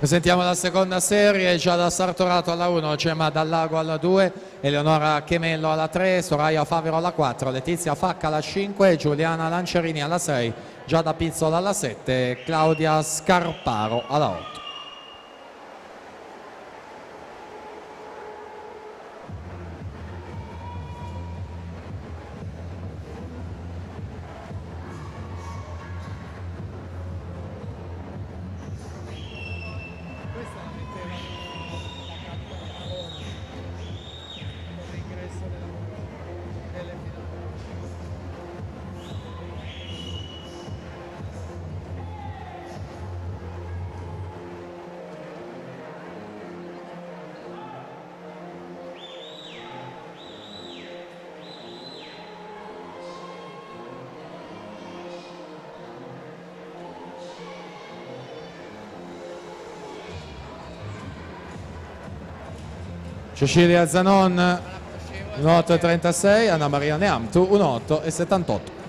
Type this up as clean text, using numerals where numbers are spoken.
Presentiamo la seconda serie, già da Sartorato alla 1, Gemma Dallago alla 2, Eleonora Chemello alla 3, Soraya Favero alla 4, Letizia Facca alla 5, Giuliana Lancerini alla 6, Giada Pizzola alla 7, Claudia Scarparo alla 8. Cecilia Zanon 1.8.36, Anna Maria Neamtu 1.8.78.